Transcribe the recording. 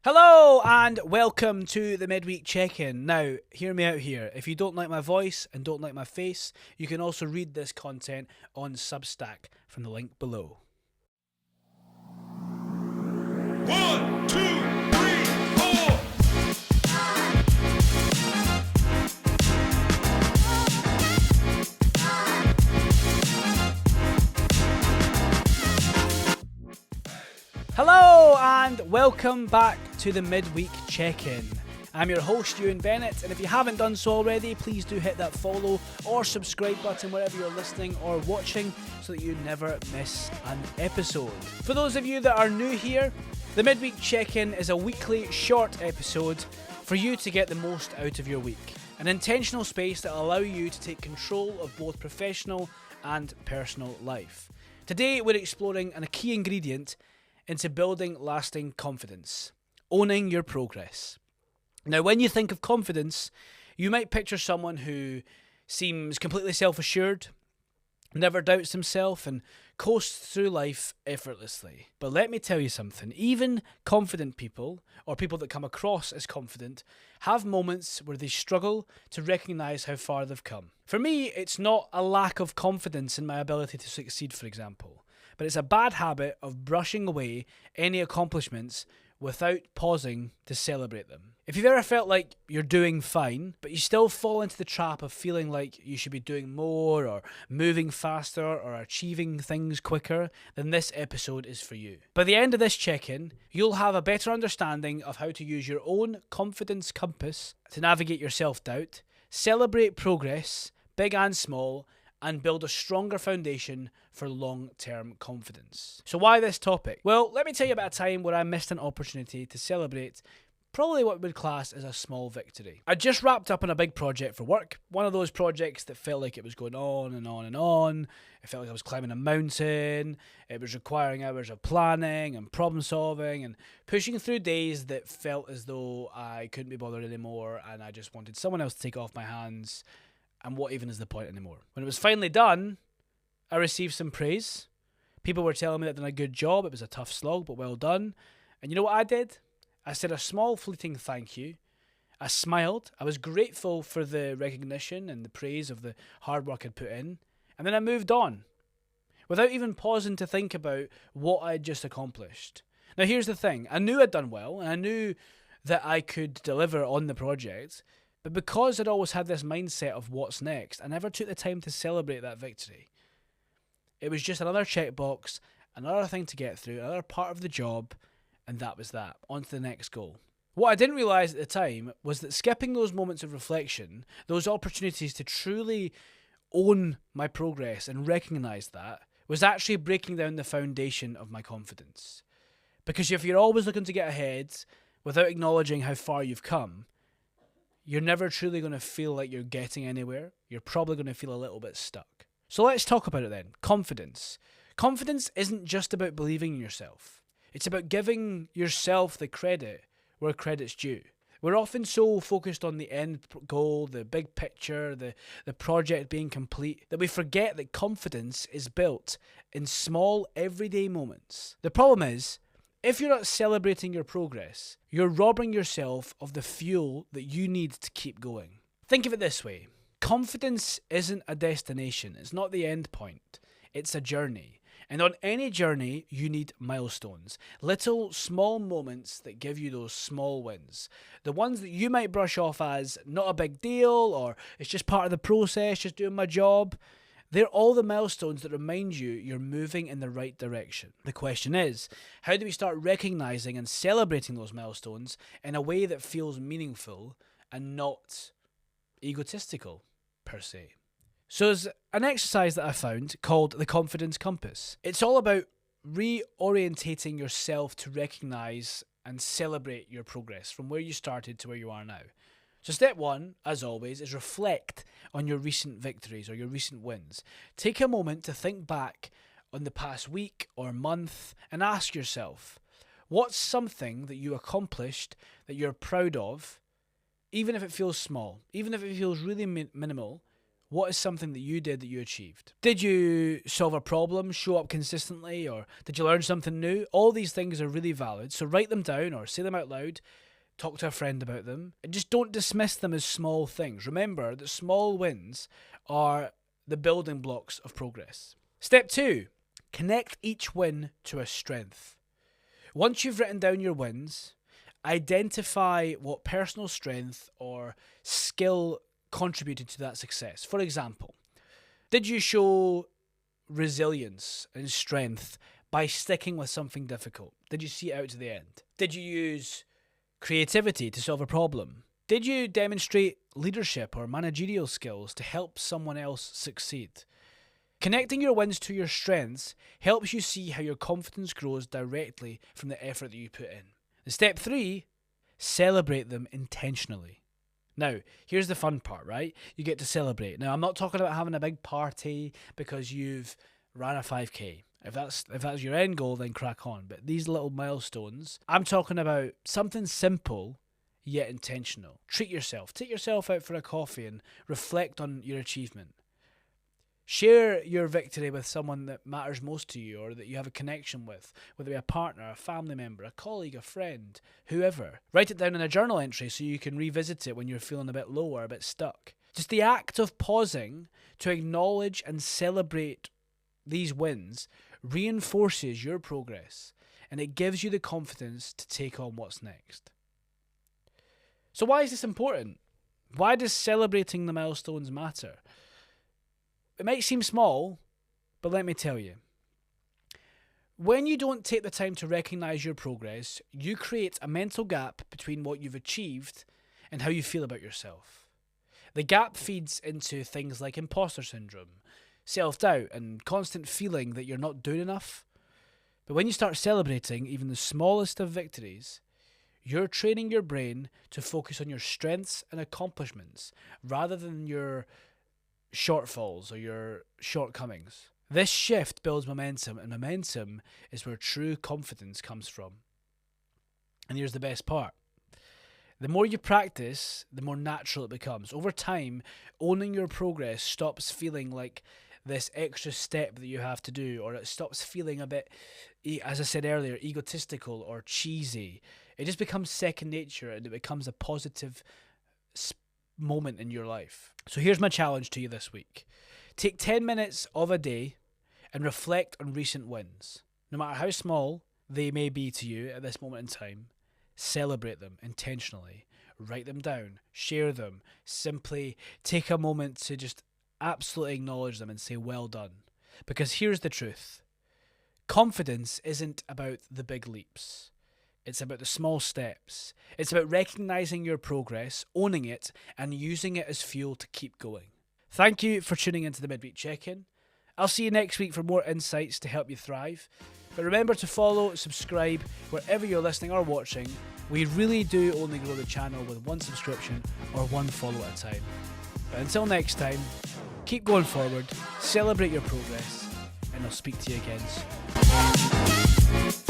Hello and welcome to the Midweek Check-In. Now, hear me out here. If you don't like my voice and don't like my face, you can also read this content on Substack from the link below. 1, 2, 3, 4. Hello and welcome back to the Midweek Check-In. I'm your host, Euan Bennet, and if you haven't done so already, please do hit that follow or subscribe button wherever you're listening or watching so that you never miss an episode. For those of you that are new here, the Midweek Check-In is a weekly short episode for you to get the most out of your week. An intentional space that will allow you to take control of both professional and personal life. Today we're exploring a key ingredient into building lasting confidence, owning your progress. Now, when you think of confidence, you might picture someone who seems completely self-assured, never doubts himself, and coasts through life effortlessly. But let me tell you something, even confident people, or people that come across as confident, have moments where they struggle to recognise how far they've come. For me, it's not a lack of confidence in my ability to succeed, for example, but it's a bad habit of brushing away any accomplishments without pausing to celebrate them. If you've ever felt like you're doing fine, but you still fall into the trap of feeling like you should be doing more or moving faster or achieving things quicker, then this episode is for you. By the end of this check-in, you'll have a better understanding of how to use your own confidence compass to navigate your self-doubt, celebrate progress, big and small, and build a stronger foundation for long-term confidence. So why this topic? Well, let me tell you about a time where I missed an opportunity to celebrate probably what we'd class as a small victory. I just wrapped up on a big project for work, one of those projects that felt like it was going on and on and on. It felt like I was climbing a mountain. It was requiring hours of planning and problem solving and pushing through days that felt as though I couldn't be bothered anymore and I just wanted someone else to take off my hands. And what even is the point anymore? When it was finally done, I received some praise. People were telling me that I'd done a good job. It was a tough slog, but well done. And you know what I did? I said a small fleeting thank you. I smiled. I was grateful for the recognition and the praise of the hard work I'd put in. And then I moved on, without even pausing to think about what I'd just accomplished. Now here's the thing. I knew I'd done well, and I knew that I could deliver on the project. But because I'd always had this mindset of what's next, I never took the time to celebrate that victory. It was just another checkbox, another thing to get through, another part of the job, and that was that. On to the next goal. What I didn't realise at the time was that skipping those moments of reflection, those opportunities to truly own my progress and recognise that, was actually breaking down the foundation of my confidence. Because if you're always looking to get ahead without acknowledging how far you've come, you're never truly going to feel like you're getting anywhere. You're probably going to feel a little bit stuck. So let's talk about it then. Confidence. Confidence isn't just about believing in yourself. It's about giving yourself the credit where credit's due. We're often so focused on the end goal, the big picture, the project being complete, that we forget that confidence is built in small, everyday moments. The problem is, if you're not celebrating your progress, you're robbing yourself of the fuel that you need to keep going. Think of it this way. Confidence isn't a destination. It's not the end point. It's a journey. And on any journey, you need milestones. Little, small moments that give you those small wins. The ones that you might brush off as not a big deal, or it's just part of the process, just doing my job. They're all the milestones that remind you you're moving in the right direction. The question is, how do we start recognizing and celebrating those milestones in a way that feels meaningful and not egotistical, per se? So there's an exercise that I found called the Confidence Compass. It's all about reorientating yourself to recognize and celebrate your progress from where you started to where you are now. So step one, as always, is reflect on your recent victories or your recent wins. Take a moment to think back on the past week or month and ask yourself, what's something that you accomplished that you're proud of, even if it feels small, even if it feels really minimal? What is something that you did that you achieved? Did you solve a problem, show up consistently, or did you learn something new? All these things are really valid, so write them down or say them out loud. Talk to a friend about them. And just don't dismiss them as small things. Remember that small wins are the building blocks of progress. Step 2, connect each win to a strength. Once you've written down your wins, identify what personal strength or skill contributed to that success. For example, did you show resilience and strength by sticking with something difficult? Did you see it out to the end? Did you use creativity to solve a problem? Did you demonstrate leadership or managerial skills to help someone else succeed? Connecting your wins to your strengths helps you see how your confidence grows directly from the effort that you put in. And step 3, celebrate them intentionally. Now, here's the fun part, right? You get to celebrate. Now, I'm not talking about having a big party because you've ran a 5K. If that's your end goal, then crack on. But these little milestones, I'm talking about something simple yet intentional. Treat yourself. Take yourself out for a coffee and reflect on your achievement. Share your victory with someone that matters most to you or that you have a connection with, whether it be a partner, a family member, a colleague, a friend, whoever. Write it down in a journal entry so you can revisit it when you're feeling a bit low or a bit stuck. Just the act of pausing to acknowledge and celebrate these wins reinforces your progress and it gives you the confidence to take on what's next. So why is this important? Why does celebrating the milestones matter? It might seem small, but let me tell you. When you don't take the time to recognise your progress, you create a mental gap between what you've achieved and how you feel about yourself. The gap feeds into things like imposter syndrome, self-doubt, and constant feeling that you're not doing enough. But when you start celebrating even the smallest of victories, you're training your brain to focus on your strengths and accomplishments rather than your shortfalls or your shortcomings. This shift builds momentum, and momentum is where true confidence comes from. And here's the best part. The more you practice, the more natural it becomes. Over time, owning your progress stops feeling like this extra step that you have to do, or it stops feeling a bit, as I said earlier, egotistical or cheesy. It just becomes second nature and it becomes a positive moment in your life. So here's my challenge to you this week. Take 10 minutes of a day and reflect on recent wins. No matter how small they may be to you at this moment in time, celebrate them intentionally. Write them down, share them, simply take a moment to just absolutely acknowledge them and say well done. Because here's the truth. Confidence isn't about the big leaps. It's about the small steps. It's about recognizing your progress, owning it, and using it as fuel to keep going. Thank you for tuning into the Midweek Check-In. I'll see you next week for more insights to help you thrive. But remember to follow, subscribe, wherever you're listening or watching. We really do only grow the channel with one subscription or one follow at a time. But until next time, keep going forward, celebrate your progress, and I'll speak to you again soon.